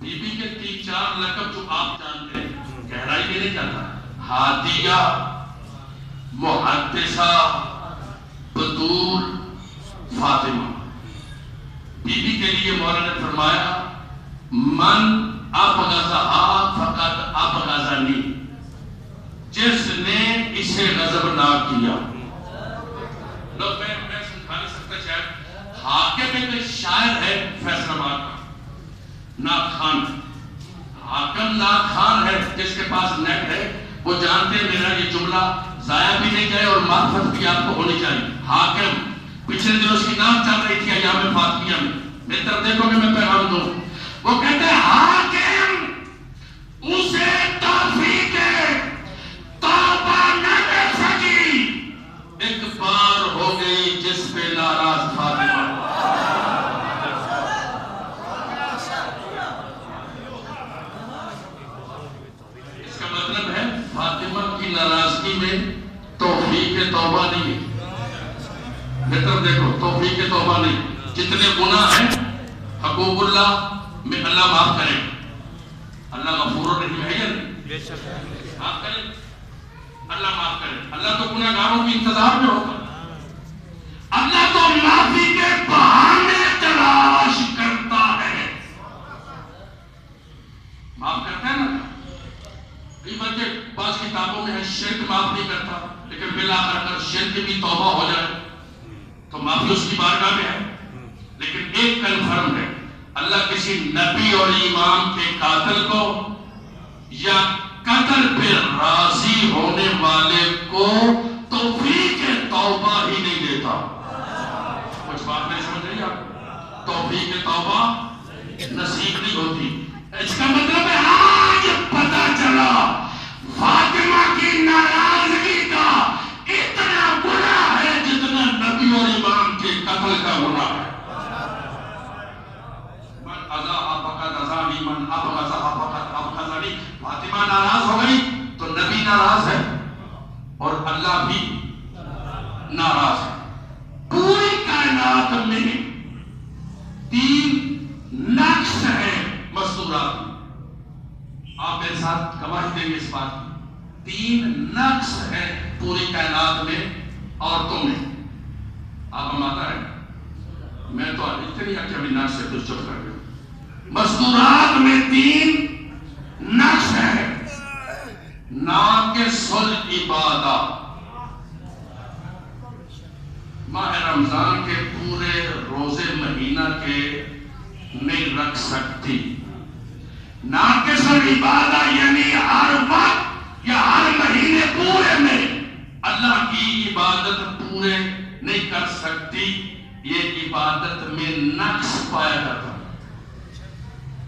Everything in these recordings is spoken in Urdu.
بی بی کے 3-4 لقب جو آپ جانتے ہیں، گہرائی میں نہیں جاتا. ہادیہ، محدثہ، بطول، فاطمہ. بی بی کے لیے مولا نے فرمایا من ابغضها فقد ابغضنی، جس نے اسے غضبناک کیا. لوگ میں سمجھا نہیں سکتا شاید. حاکم ایک شاعر ہے فیصل آباد کا، نعت خان. حاکم نعت خان ہے جس کے پاس نیٹ ہے، وہ جانتے ہیں میرا یہ جملہ ضائع بھی نہیں جائے اور معرفت بھی آپ کو ہونی چاہیے. حاکم پچھلے دنوں اس کی نام چل رہی تھی ایام فاطمیہ میں. میری طرف دیکھو کہ میں پیغام دوں. وہ کہتے ہیں حاکم اسے توفیق توبہ نہ دے سکی، ایک بار ہو گئی جس پہ ناراض فاطمہ. اس کا مطلب ہے فاطمہ کی ناراضگی میں توفیق توبہ نہیں ہے. میری طرف دیکھو، توفیق توبہ نہیں. جتنے گناہ ہیں حقوق اللہ میں اللہ معاف کرے. اللہ غفور الرحیم ہے یا نہیں؟ معاف کرے، اللہ معاف کرے. اللہ تو گناہ گاروں کی انتظار میں ہوگا. اللہ تو معافی کے بہانے تلاش کرتا ہے. معاف کرتا ہے نا. بلکہ بعض کتابوں میں ہے شرک معاف نہیں کرتا، لیکن بالآخر اگر شرک بھی توبہ ہو جائے تو معافی اس کی بارگاہ میں ہے. لیکن ایک کنفرم ہے، اللہ کسی نبی اور امام کے قاتل کو یا قتل پہ راضی ہونے والے کو توفیق توبہ ہی نہیں دیتا. کچھ بات نہیں سمجھ رہی آپ؟ توفیق توبہ نصیب نہیں ہوتی. اس کا مطلب ہے آج پتہ چلا فاطمہ کی ناراضگی کا اتنا گناہ ہے جتنا نبی اور امام کے قتل کا گناہ ہے. من ابغضها فقد ابغضنی. فاطمہ ناراض ہو گئی تو نبی ناراض ہے اور اللہ بھی ناراض ہے. پوری کائنات میں 3 نقش ہیں مستورات میں. آپ میرے ساتھ گواہی دیں گے اس بات کی. 3 نقش ہیں پوری کائنات میں عورتوں میں. آپ ہم آتا ہے، میں تو اتنی اچھا نقش سے کچھ چپ کر گیا. مستورات میں 3 نقش ہیں. ناقص العبادہ، ماہ رمضان کے پورے روزے مہینہ کے نہیں رکھ سکتی. ناقص العبادہ یعنی ہر وقت یا ہر مہینے پورے میں اللہ کی عبادت پورے نہیں کر سکتی. یہ عبادت میں نقص پایا جاتا.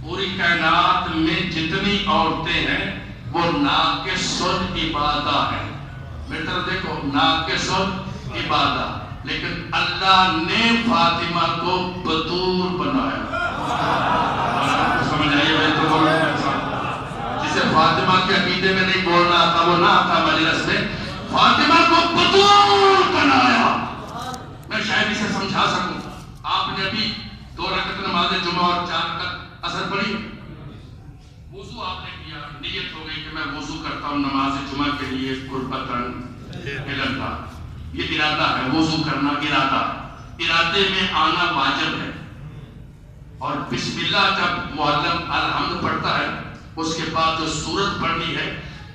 پوری کائنات میں جتنی عورتیں ہیں وہ ناقص العبادہ ہیں. میری طرف دیکھو، ناقص العبادہ. لیکن اللہ نے فاطمہ کو بطول بنایا. سمجھ آئیے بھائی؟ تو جسے فاطمہ کے عقیدے میں نہیں بولنا آتا وہ نہ آتا مجلس میں. فاطمہ کو بطول بنایا. میں شاید اسے سمجھا سکوں. آپ نے ابھی 2 رکعت نماز جمعہ اور 4 رکعت اثر پڑی. وضو آپ نے کیا، نیت ہو گئی کہ میں وضو کرتا ہوں نماز جمعہ کے لیے قربتاً اللہ. یہ ارادہ ہے، وضو کرنا ارادہ. ارادے میں آنا واجب ہے. اور بسم اللہ جب معلم الحمد پڑھتا ہے اس کے بعد جو سورت پڑھنی ہے،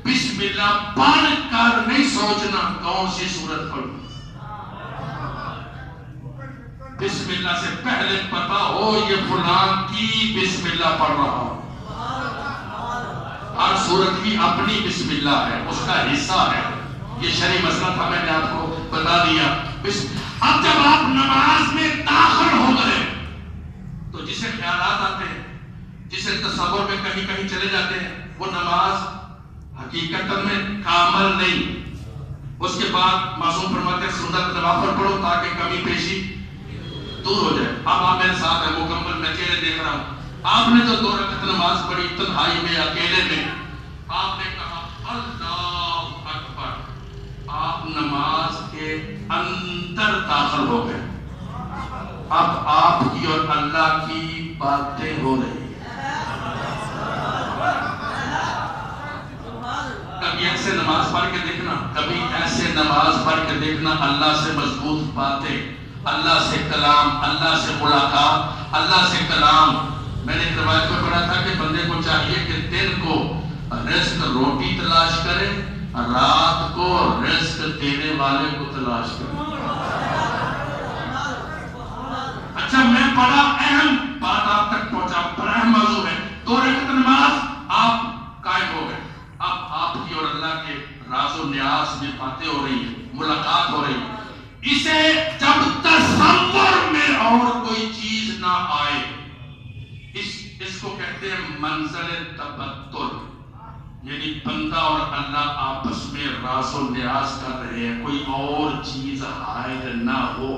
بسم اللہ پڑھ کر نہیں سوچنا کون سی سورت پڑھوں. بسم اللہ سے پہلے پتا ہو یہ فلان کی بسم اللہ پڑھ رہا ہوں. ہر سورت کی اپنی بسم اللہ ہے، اس کا حصہ ہے. یہ شرعی مسئلہ تھا، میں نے آپ کو بتا دیا. اب جب آپ نماز میں داخل ہو گئے تو جسے خیالات آتے ہیں، جسے تصور میں کہیں کہیں چلے جاتے ہیں، وہ نماز حقیقت میں کامل نہیں. اس کے بعد معصوم فرماتے ہیں سنت نوافل پڑھو تاکہ کمی پیشی دور ہو جائے. اب آپ میرے ساتھ ہیں، مکمل میں چہرے دیکھ رہا ہوں. آپ نے جو 2 رکعت نماز پڑھی تنہائی میں اکیلے میں، آپ نے کہا اللہ اکبر. آپ نماز کے اندر داخل ہو گئے. اب آپ کی اور اللہ کی باتیں ہو رہی ہیں. دیکھنا اللہ سے مضبوط باتیں، اللہ سے کلام، اللہ سے ملاقات، اللہ سے کلام. میں نے ایک روایت میں پڑھا تھا کہ بندے کو چاہیے کہ دن کو رزق روٹی تلاش کرے، رات کو رزق دینے والے کو تلاش کرے. اچھا میں بڑا اہم بات آپ تک پہنچا، بڑا اہم موضوع ہے. 2 رکعت نماز آپ قائم ہو گئے، اب آپ کی اور اللہ کے راز و نیاز میں باتیں ہو رہی ہیں، ملاقات ہو رہی ہے. اسے جب تصور میں اور کوئی چیز نہ آئے، اس کو کہتے ہیں منزل تبتل، یعنی بندہ اور اللہ آپس میں راز و نیاز کر رہے ہیں، کوئی اور چیز حائل نہ ہو.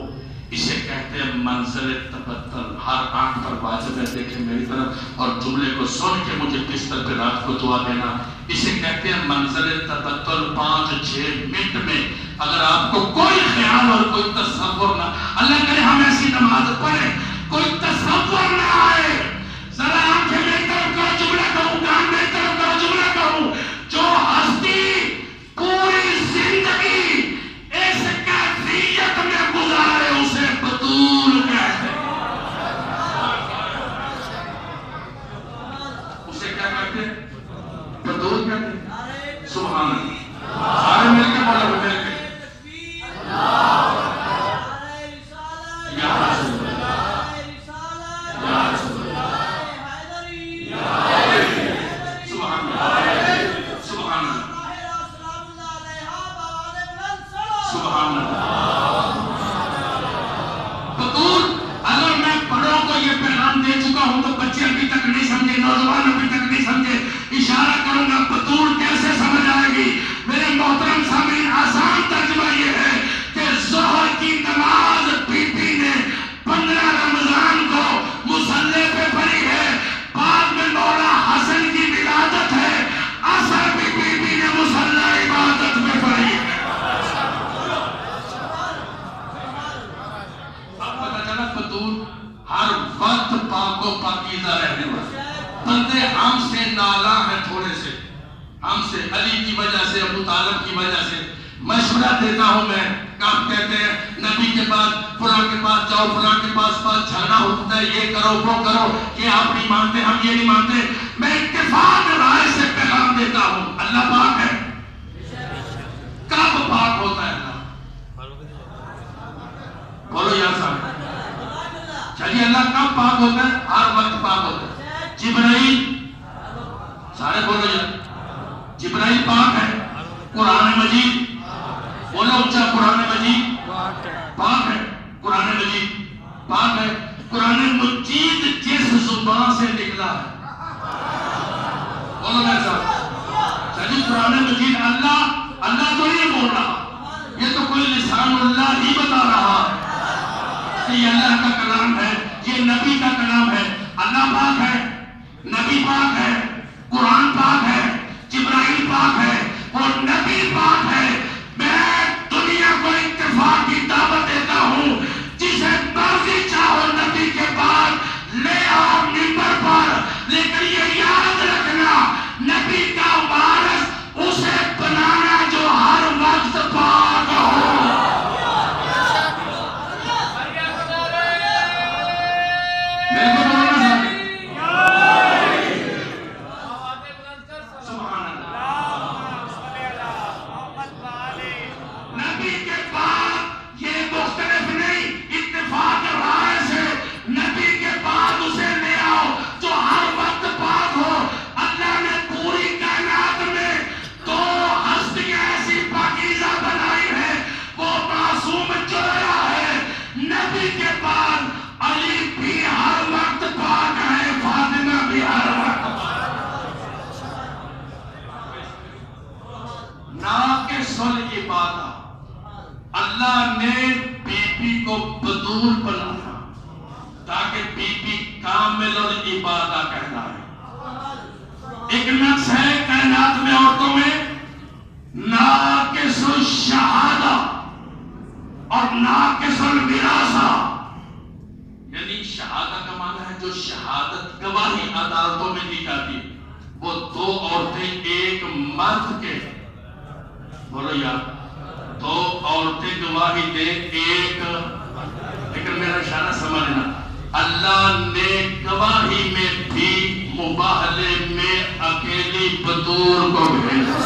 اسے کہتے ہیں منزل تبتل. ہر آنکھ پر واجب ہے دیکھیں میری طرف اور جملے کو سن کے مجھے بستر پہ رات کو دعا دینا. اسے کہتے ہیں منزل تبتل. 5-6 منٹ میں اگر آپ کو کوئی خیال اور کوئی تصور نہ، اللہ کرے ہم ایسی نماز پڑھیں کوئی تصور نہ آئے، ذرا آنکھیں میری طرف کرو جملہ کہوں، کان میری طرف کرو جملہ کہوں. جو ہستی پوری زندگی اس کیفیت میں گزارے اسے بطول کہتے ہیں. اسے کیا کہتے ہیں؟ بطول کہتے ہیں. سبحان اللہ. سارے مل کے بولو، مل کے ہوں تو بچے ابھی تک نہیں سمجھے، نوجوان ابھی تک نہیں سمجھے. اشارہ کروں گا بطول کیسے سمجھ آئے گی. میرے محترم سامعین، آسان ترجمہ یہ ہے کہ ظہر کی نماز بی بی نے 15 رمضان کو مصلی پہ پڑھی ہے، بعد میں مولا حسن کی ولادت ہے، عصر بھی بی بی نے مصلی عبادت میں پڑھی ہے. اب پتہ چلا بطول ہر وقت پاک و پاکیزہ رہنے والا. بندے ہم سے نالا ہیں، تھوڑے سے ہم سے، علی کی وجہ سے، ابو طالب کی وجہ سے. مشورہ دیتا ہوں میں، کب کہتے ہیں نبی کے پاس، فلاں کے پاس جاؤ، فلاں کے پاس جھگڑا ہوتا ہے، یہ کرو وہ کرو، کہ آپ نہیں مانتے ہم یہ نہیں مانتے. میں اتفاق رائے سے پیغام دیتا ہوں، اللہ پاک ہے. کب پاک ہوتا ہے اللہ؟ بولو یا صاحب. چلیے اللہ کب پاک ہوتا ہے؟ ہر وقت پاک ہوتا ہے. جبرائیل، سارے بولو یا جبرائیل پاک ہے. قرآن مجید بولو اونچا، قرآن مجید پاک ہے. قرآن مجید پاک ہے. قرآن مجید جس زبان سے نکلا ہے، بولو میرے ساتھ. چلیے قرآن مجید اللہ تو نہیں بول رہا، یہ تو کوئی لسان اللہ ہی بتا رہا ہے. یہ اللہ کا کلام ہے، یہ نبی کا کلام ہے. اللہ پاک ہے، نبی پاک ہے، قرآن پاک ہے، جبرائیل پاک ہے اور نبی پاک ہے. میں دنیا کو اتفاق کی دعوت دیتا ہوں، جسے مرضی چاہو نبی کے بعد لے آؤ منبر پر، لیکن یہ یاد رکھنا نبی کا وارث اسے بنانا جو ہر وقت پاک ہو. اللہ نے بی بی کو بطول بنایا تاکہ بی بی کامل العبادہ کہلائے. ایک نقص ہے کائنات میں عورتوں میں، ناقص الشہادہ اور ناقص الوراثہ. یعنی شہادہ کا معنی ہے جو شہادت گواہی عدالتوں میں دی جاتی ہے، وہ 2 عورتیں ایک مرد کے، بولو یار، 2 عورتیں گواہی دیں ایک، لیکن میرا اشارہ سمجھنا، اللہ نے گواہی میں بھی مباہلے میں اکیلی بطور کو بھیجا.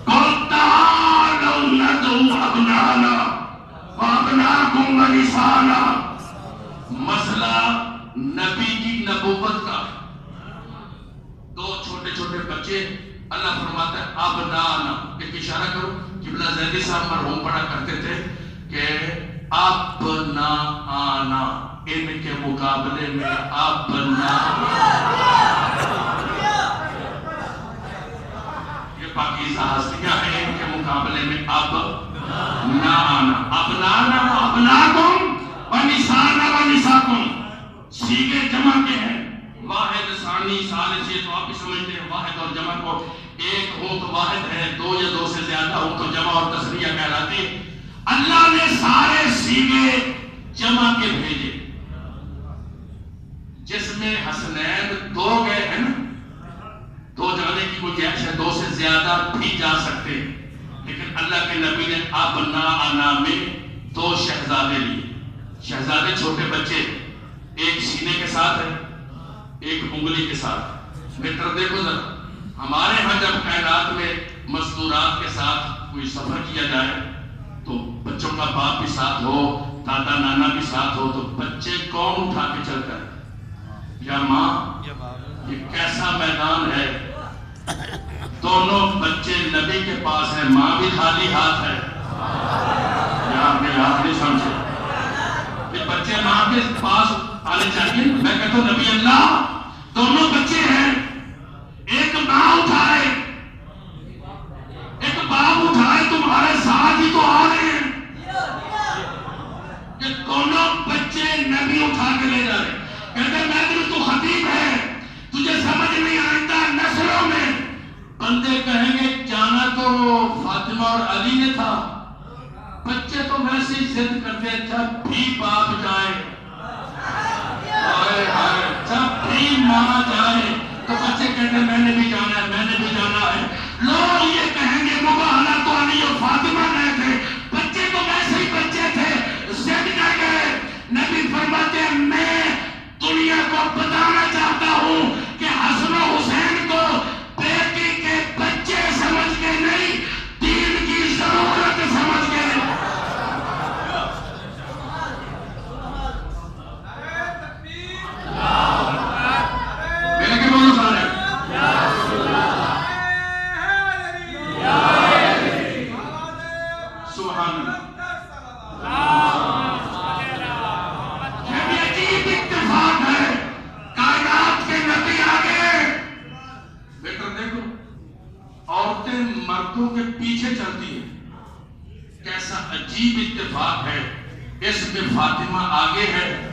قُلْ تَعَالَوْا نَدْعُو أَبْنَاءَنَا وَأَبْنَاءَكُمْ وَنِسَاءَنَا. مسئلہ نبی کی نبوت کا، دو چھوٹے چھوٹے بچے، اللہ فرماتا ہے ابنانا. ایک اشارہ کرو، قبلہ زیدی صاحب مرحوم پڑھا کرتے تھے کہ ابنانا، ان کے مقابلے میں ابنا. یہ پاکیزہ ہستیاں ہیں، ان کے مقابلے میں ابنانا. ابنانا ابناکم ونسانا ونساکم. سیغے جمع کے ہیں، واحد ثانی ثالث، یہ تو آپ بھی سمجھتے ہیں واحد اور جمع کو. ایک ہو تو واحد ہے، دو یا دو سے زیادہ ہو تو جمع اور تثنیہ کہلاتی ہے. اللہ نے سارے سیغے جمع کے بھیجے، جس میں حسنین دو گئے ہیں نا، دو جانے کی گنجائش ہے، دو سے زیادہ بھی جا سکتے ہیں. لیکن اللہ کے نبی نے ابناءنا میں دو شہزادے لیے. شہزادے چھوٹے بچے، ایک سینے کے ساتھ ہے، ایک انگلی کے ساتھ. متر دیکھو ذرا، ہمارے ہاں جب کائنات میں مزدورات کے ساتھ کوئی سفر کیا جائے تو بچوں کا باپ بھی ساتھ ہو، دادا نانا بھی ساتھ ہو، تو بچے کون اٹھا کے چلتا ہے؟ یا ماں؟ یہ کیسا میدان ہے. دونوں بچے نبی کے پاس ہیں، ماں بھی خالی ہاتھ ہے. یار میرے ہاتھ نہیں سمجھے، یہ بچے ماں کے پاس آنے چاہیے. میں کہتا ہوں نبی اللہ، دونوں بچے ہیں، ایک ماں اٹھائے ایک باپ اٹھائے، تمہارے ساتھ ہی تو آ رہے ہیں. یہ دونوں بچے نبی اٹھا کے لے جا رہے. کہتے میں دل تو خطیب ہے، تجھے سمجھ نہیں آئندہ نسلوں میں بندے کہیں گے جانا تو فاطمہ اور علی نے تھا. بچے تو ویسے ہی ضد کرتے ہیں، جب بھی باپ جائے، جب بھی ماں جائے تو بچے کہتے ہیں میں نے بھی جانا ہے، میں نے بھی جانا ہے. لوگ یہ کہیں گے مباہلہ تو علی اور فاطمہ گئے تھے، بچے تو ویسے ہی بچے تھے، ضد کر گئے. نبی فرماتے ہیں میں دنیا کو بتانا چاہتا ہوں کہ حسن و حسین کو بیٹی کے بچے سمجھ کے نہیں، دین کی ضرورت سمجھ کے. میرے کے بولو سارے سبحان اللہ. مردوں کے پیچھے چلتی ہے، کیسا عجیب اتفاق ہے. اس میں فاطمہ آگے ہے،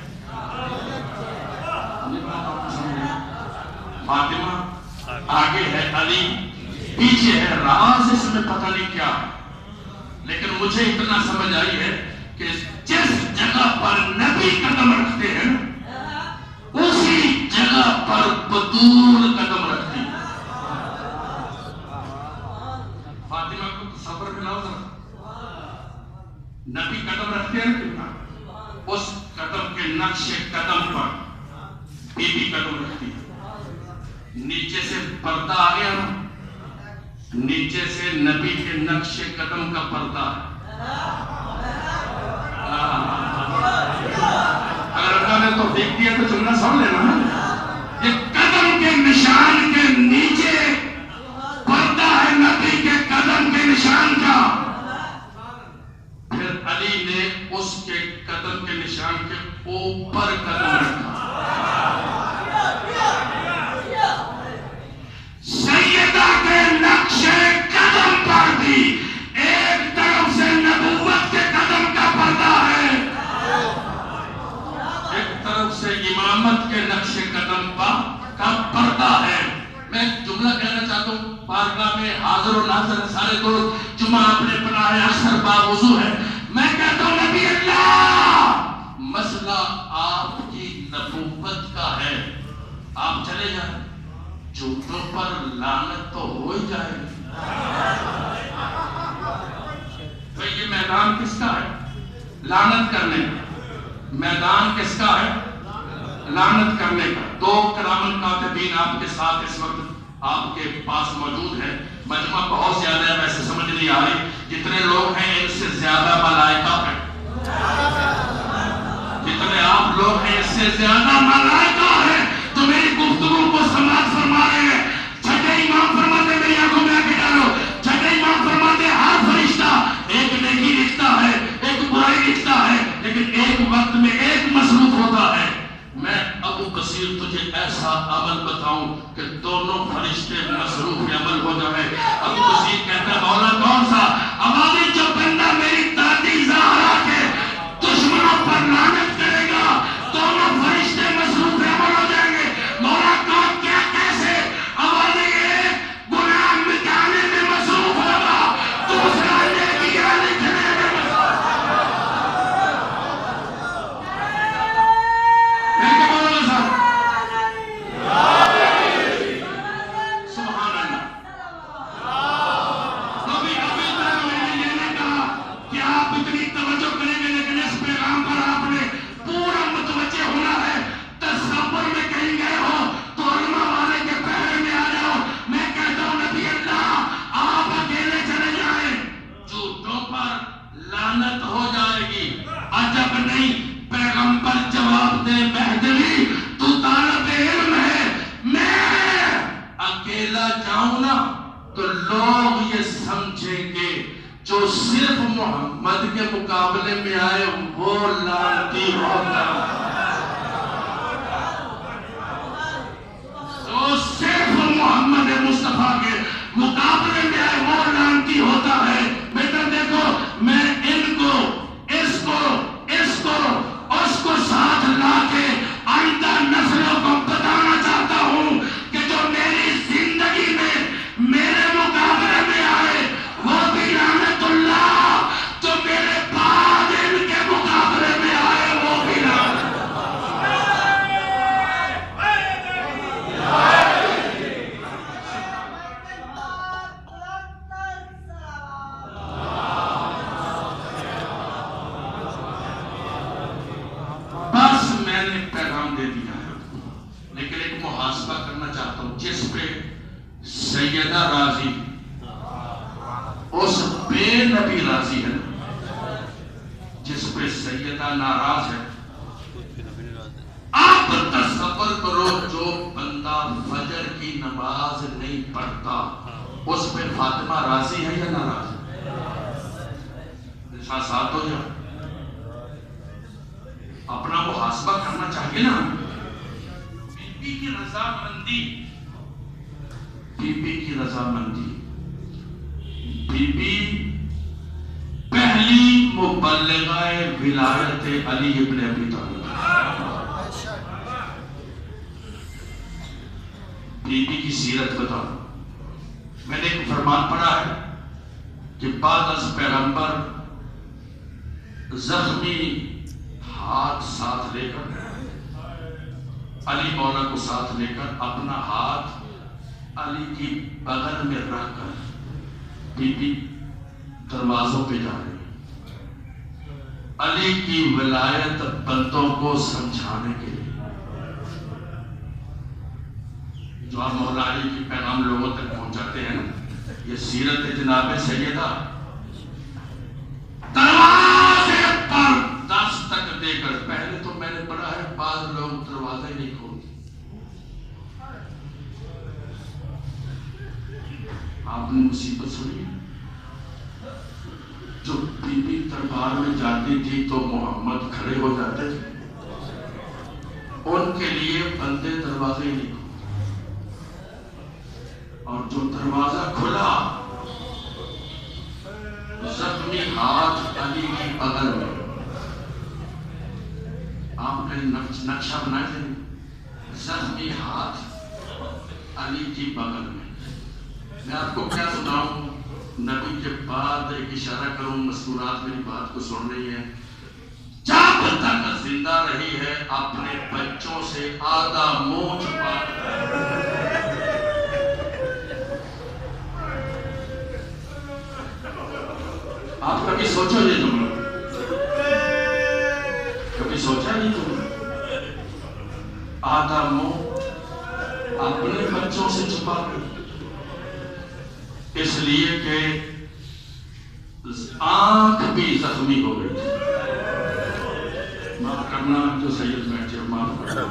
فاطمہ آگے ہے، علی پیچھے ہے. راز اس میں پتہ نہیں کیا، لیکن مجھے اتنا سمجھ آئی ہے کہ جس جگہ پر نبی قدم رکھتے ہیں اسی جگہ پر بطول قدم رکھتی ہے. فاطمہ کو تصور ملاؤ ذرا، نبی قدم رکھتے ہیں کتنا، اس قدم کے نقش قدم پر بی بی قدم رکھتی ہے. نیچے سے پردہ آ گیا نا، نیچے سے نبی کے نقش قدم کا پردہ ہے. اگر اللہ نے تو دیکھ دیا تو چلنا سمجھ لینا نا. یہ قدم کے نشان کے نیچے پردہ ہے نبی کے قدم کے نشان کا. پھر علی نے اس کے قدم کے نشان کے اوپر قدم رکھا. سیدہ کے نقش قدم پر بھی ایک طرف سے نبوت کے قدم کا پردہ ہے، ایک طرف سے امامت کے نقش قدم کا پردہ ہے. میں ایک جملہ کہنا چاہتا ہوں، بارگاہ میں حاضر و ناظر سارے دوست، جمعہ اپنے پناہ اثر باوضو ہے. میں کہتا ہوں نبی اللہ، مسئلہ آپ کی نبوت کا ہے. آپ چلے جائیں، جھوٹوں پر لعنت تو ہو ہی جائے گی. تو یہ میدان کس کا ہے؟ لعنت کرنے کا میدان کس کا ہے؟ لعنت کرنے کا۔ دو کرام الکاتبین آپ کے ساتھ اس وقت آپ کے پاس موجود ہے۔ مجمع بہت زیادہ ہے، ویسے سمجھ نہیں آ رہی، جتنے لوگ ہیں ان سے زیادہ ملائکہ ہیں، جتنے آپ لوگ ہیں اس سے زیادہ ملائکہ ہیں جو میری گفتگو کو سماعت فرما رہے ہیں۔ چھٹے امام فرماتے ہیں، میری آنکھوں میں آنکھیں ڈالو، چھٹے امام فرماتے ہیں ہر فرشتہ ایک نیکی لکھتا ہے، ایک برائی لکھتا ہے، لیکن ایک وقت میں ایک مصروف ہوتا ہے۔ میں ابو کثیر تجھے ایسا عمل بتاؤں کہ دونوں فرشتے مصروف عمل ہو جائے۔ ابو کثیر کہتا ہے مولا کون سا؟ ہماری جو بندہ میری دادی زہرا کے دشمنوں پر لعنت کرے گا، دونوں فرشتے مصروف عمل ہو جائیں گے۔ مولا کون کیا کیسے؟ آواز ایک گناہ مٹانے میں مصروف ہوگا، دوسرا نیکی لکھنے میں مصروف محمد کے مقابلے میں آئے وہ لعنتی ہوتا ہے، جو صرف محمد مصطفیٰ کے مقابلے میں آئے وہ لعنتی ہوتا ہے۔ بیٹا دیکھو، میں ان کو اس کو اس کو ساتھ لا کے آئندہ نسلوں کو بتانا چاہتا ہوں کہ جو میری زندگی میں میرے مقابلے میں آئے وہ بھی لعنت اللہ، جو میرے بعد ان کے مقابلے میں آئے وہ بھی لعنت۔ بس میں نے پیغام دے دیا ہے، لیکن ایک محاسبہ کرنا چاہتا ہوں۔ جس پہ سیدہ راضی اس بے نبی راضی ہے، جس پہ سیدہ ناراض ہے۔ آپ تصور کرو جو بندہ فجر کی نماز نہیں پڑھتا اس پہ فاطمہ راضی ہے یا ناراض ہے؟ ساتھ ہو جاؤ، اپنا محاسبہ کرنا چاہیے نا۔ بی بی کی رضامندی، بی بی کی رضامندی، بی بی پہلی مبلغہ ولایت علی ابن ابی طالب، بی بی کی سیرت بتاؤ۔ میں نے ایک فرمان پڑھا ہے کہ بعد از پیغمبر زخمی ہاتھ ساتھ لے کر، علی مولا کو ساتھ لے کر، اپنا ہاتھ علی کی بغل میں رکھ کر بی بی دروازوں پہ جا رہی ہے، علی کی ولایت بندوں کو سمجھانے کے لیے۔ جو آپ مولا علی کی پیغام لوگوں تک پہنچاتے ہیں نا، یہ سیرت جناب سیدہ، دروازے پر دستک دے کر۔ پہلے تو میں نے پڑھا ہے بعض لوگ دروازے نہیں کھولتے، آپ نے مصیبت سنی؟ جو بی بی دربار میں جاتی تھی تو محمد کھڑے ہو جاتے تھے، ان کے لیے بندے دروازے نہیں کھولتے، اور جو دروازہ کھلا زخمی ہاتھ علی کی بغل میں۔ آپ نے نقشہ بنائے تھے، زخمی ہاتھ علی کی بغل میں۔ میں آپ کو کیا سناؤں، نبی کے بعد ایک اشارہ کروں، مستورات میری بات کو سن رہی ہیں۔ جب تک زندہ رہی ہے اپنے بچوں سے آدھا منہ چھپا، کبھی سوچا یہ جملہ؟ کبھی سوچا یہ جملہ؟ آدم اپنے بچوں سے چھپا کر، اس لیے کہ آنکھ بھی زخمی ہو گئی تھی۔ معاف کرنا جو سید بیٹھے، معاف کرنا،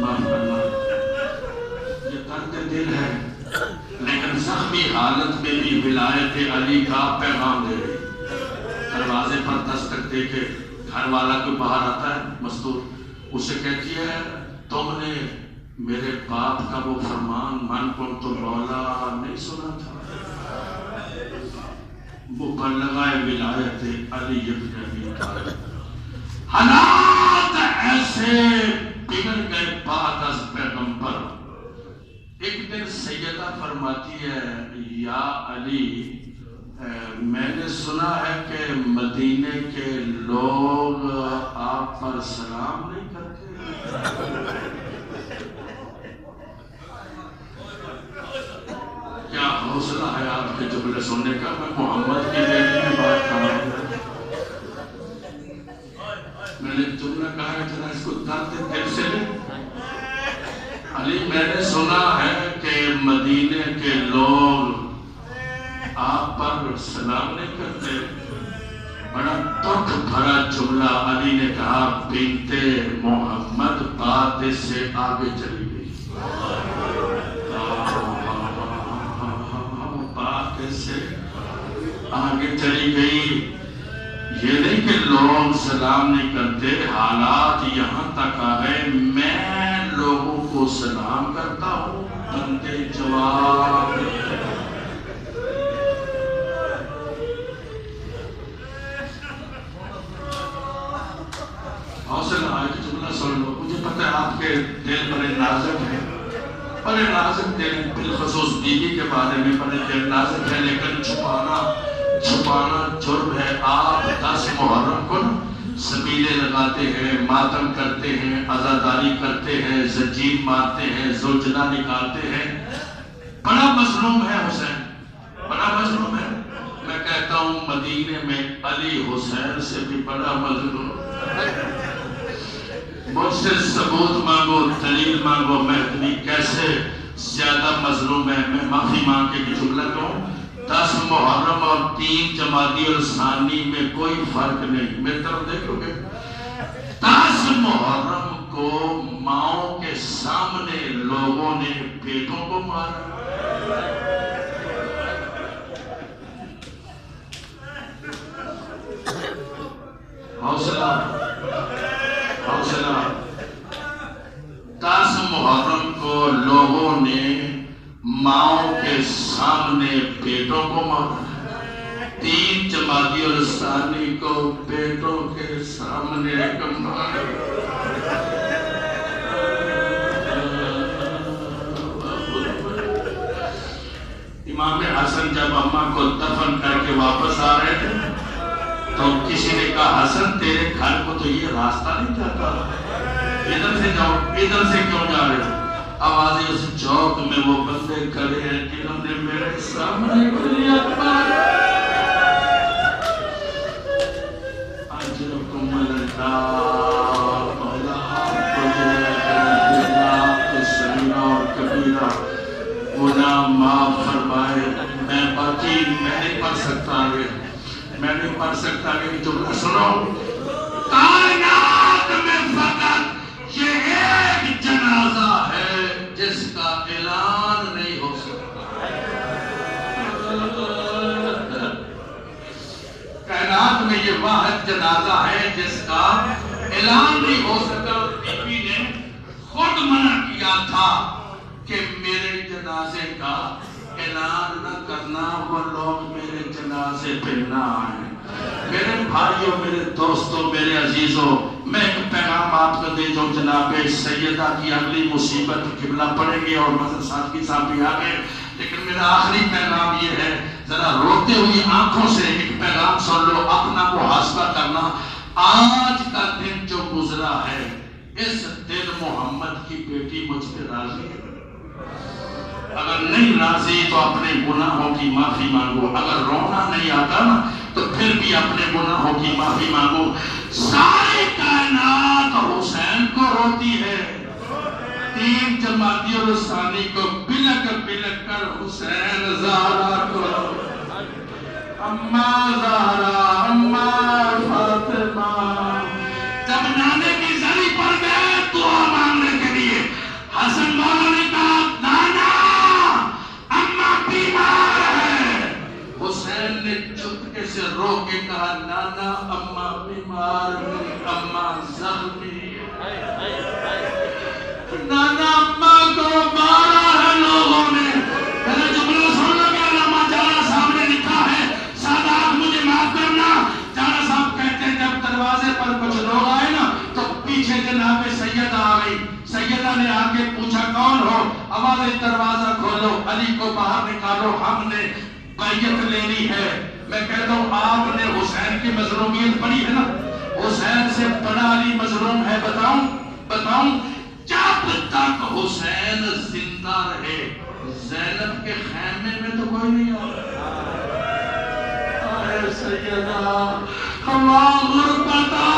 معاف کرنا، یہ درد دل ہے، لیکن زخمی حالت میں بھی ولایت علی کا پیغام دے رہی۔ دروازے پر دستک دے کے گھر والا کوئی باہر آتا ہے مستور، اسے کہتی ہے تم نے میرے باپ کا وہ فرمان من کن تو مولا نہیں سنا تھا؟ مبلغہ ولایت علی ابن ابی طالب۔ حالات ایسے بگڑ گئے بعد از پیغمبر۔ ایک دن سیدہ فرماتی ہے یا علی میں نے سنا ہے کہ مدینے کے لوگ آپ پر سلام نہیں کرتے۔ کیا حوصلہ ہے آپ کے جملے سننے کا؟ میں محمد کی بیٹی میں بات کر رہا ہوں۔ میں نے جملہ کہا ہے ذرا اس کو درد دل سے لیں۔ علی میں نے سنا ہے کہ مدینے کے لوگ آپ پر سلام نہیں کرتے۔ بڑا دکھ بھرا جملہ علی نے کہا، بنت محمد بات سے آگے چلی گئی، بات سے آگے چلی گئی۔ یہ نہیں کہ لوگ سلام نہیں کرتے، حالات یہاں تک آ گئے میں لوگوں کو سلام کرتا ہوں، بندے جواب حوصلہ آج جملہ سن لو۔ مجھے پتہ ہے آپ کے دل بڑے نازک ہیں، بڑے نازک دل، بالخصوص بیوی کے بارے میں بڑے دل نازک ہے، لیکن چھپانا جرم ہے۔ آپ 10 محرم کو سبیلے لگاتے ہیں، ماتم کرتے ہیں، عزاداری کرتے ہیں، زنجیر مارتے ہیں، زوجنا نکالتے ہیں۔ بڑا مظلوم ہے حسین، بڑا مظلوم ہے۔ میں کہتا ہوں مدینے میں علی حسین سے بھی بڑا مظلوم۔ مجھ سے ثبوت مانگو، دلیل مانگو، مہدوی کیسے زیادہ مظلوم ہے۔ میں معافی مانگ کے بھی جملہ کہوں، 10 محرم اور 3 جمادی الثانی میں کوئی فرق نہیں۔ میری طرف دیکھو گے، 10 محرم کو ماؤں کے سامنے لوگوں نے بیٹوں کو مارا۔ حوصلہ حوصلہ 10 محرم کو لوگوں نے ماؤں کے سامنے بیٹوں کو مارا، 3 جمادی الثانی کو بیٹوں کے سامنے مارا۔ امام حسن جب اماں کو دفن کر کے واپس آ رہے تھے تو کسی نے کہا حسن تیرے گھر کو تو یہ راستہ نہیں جاتا، ادھر سے جاؤ، ادھر سے کیوں جا رہے ہو؟ آوازیں اس چوک میں وہ بندے کھڑے ہیں جنہوں نے میرے سامنے کھلیا پایا۔ اجرکم اللہ مولا صغیرہ اور کبیرہ گناہ معاف فرمائے۔ میں باقی میں نہیں پڑھ سکتا آگے، میں نہیں پڑھ سکتا کہ جملہ سنو۔ کائنات میں فقط یہ ایک جنازہ ہے جس کا اعلان نہیں ہو سکتا۔ کائنات میں یہ واحد جنازہ ہے جس کا اعلان نہیں ہو سکا۔ بی بی نے خود منع کیا تھا کہ میرے جنازے کا اعلان نہ کرنا، وہ لوگ میرے جنازے پہ نہ آئیں۔ میرے بھائیوں، میرے دوستوں، میرے عزیزوں، میں ایک پیغام آپ کو دے دوں۔ جناب سیدہ کی اگلی مصیبت قبلہ پڑیں گے اور مظہر سادگی صاحب بھی آگے، لیکن میرا آخری پیغام یہ ہے، ذرا روتے ہوئی آنکھوں سے ایک پیغام سن لو، اپنا محاسبہ کرنا۔ آج کا دن جو گزرا ہے، اس دن محمد کی بیٹی مجھ پہ راضی ہے؟ اگر نہیں راضی تو اپنے گناہوں کی معافی مانگو. اگر رونا نہیں آتا نا تو پھر بھی اپنے گناہوں کی معافی مانگو. ساری کائنات حسین کو روتی ہے. 3 جمادی الثانی کو بلک بلک کر حسین زہرا کو اماں زہرا اماں فاطمہ. جب نانے کی زری پر گئے دعا مانگنے کے لیے حسن مولا نے کہا نانا اماں بیمار ہے. حسین نے چپکے سے رو کے کہا نانا اماں بیمار نہیں اماں زخمی ہے. نانا اماں کو مارا ہے لوگوں نے. میرا جملہ سن لو کہ علامہ جارا صاحب نے لکھا ہے. سادات مجھے معاف کرنا. جارا صاحب کہتے ہیں جب دروازے پر کچھ لوگ آئے نا تو پیچھے جناب سیدہ آ گئی. سیدہ نے آ کے پوچھا کون ہو؟ آواز دروازہ کھولو علی کو باہر نکالو ہم نے بیعت لینی ہے. میں کہتا ہوں آپ نے حسین کی مظلومیت پڑھی ہے نا. حسین سے بڑا علی مظلوم ہے. بتاؤں جب تک حسین زندہ رہے زینب کے خیمے میں تو کوئی نہیں آیا. اے سیدہ ہوا غربتا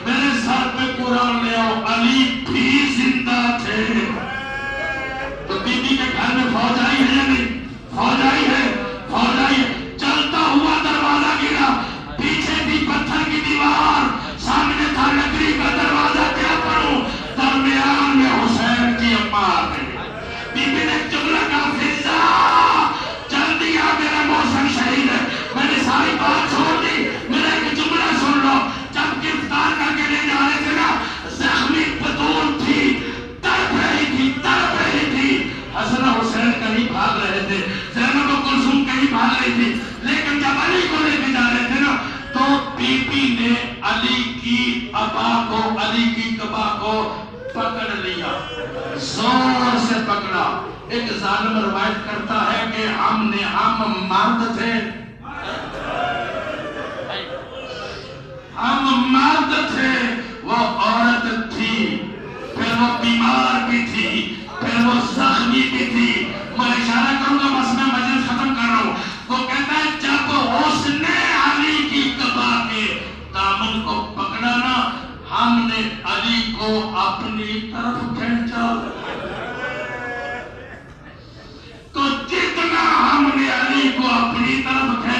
میرے سر پہ قرآن لے آؤ. علی بھی زندہ تھے تو بی بی کے گھر میں فوج آئی ہے یا نہیں؟ فوج آئی ہے. فوج آئی ہے. چلتا ہوا دروازہ گرا. پیچھے تھی پتھر کی دیوار سامنے تھا لکڑی کا دروازہ. کیا کروں؟ درمیان میں حسین کی اماں آ گئی. بی بی نے جملہ کہا فضا جلدی آ میرا موسم شہید ہے. میں نے ساری بات چھوڑ دی. میرا ایک جملہ سن لو. جب گرفتار کر کے لے جا رہے تھے نا زخمی بطول تھی تڑپ رہی تھی. حسن حسین کہیں بھاگ رہے تھے. زینب و کلثوم کہیں بھاگ رہی تھی. لیکن جب علی کو لے کے جا رہے تھے نا تو بی بی نے علی کی ابا کو علی کی قبا کو پکڑ لیا. زور سے پکڑا. ایک ظالم روایت کرتا ہے کہ ہم مرد تھے. ہم مرد تھے وہ عورت تھی. پھر وہ بیمار بھی تھی پھر وہ زخمی بھی تھی. میں اشارہ کروں گا بس میں مجلس ختم کر رہا ہوں. وہ کہتا ہے جب اس نے علی کی قبا کے دامن کو پکڑا نا ہم نے علی کو اپنی طرف کھینچا. تو جتنا ہم نے علی کو اپنی طرف کھینچا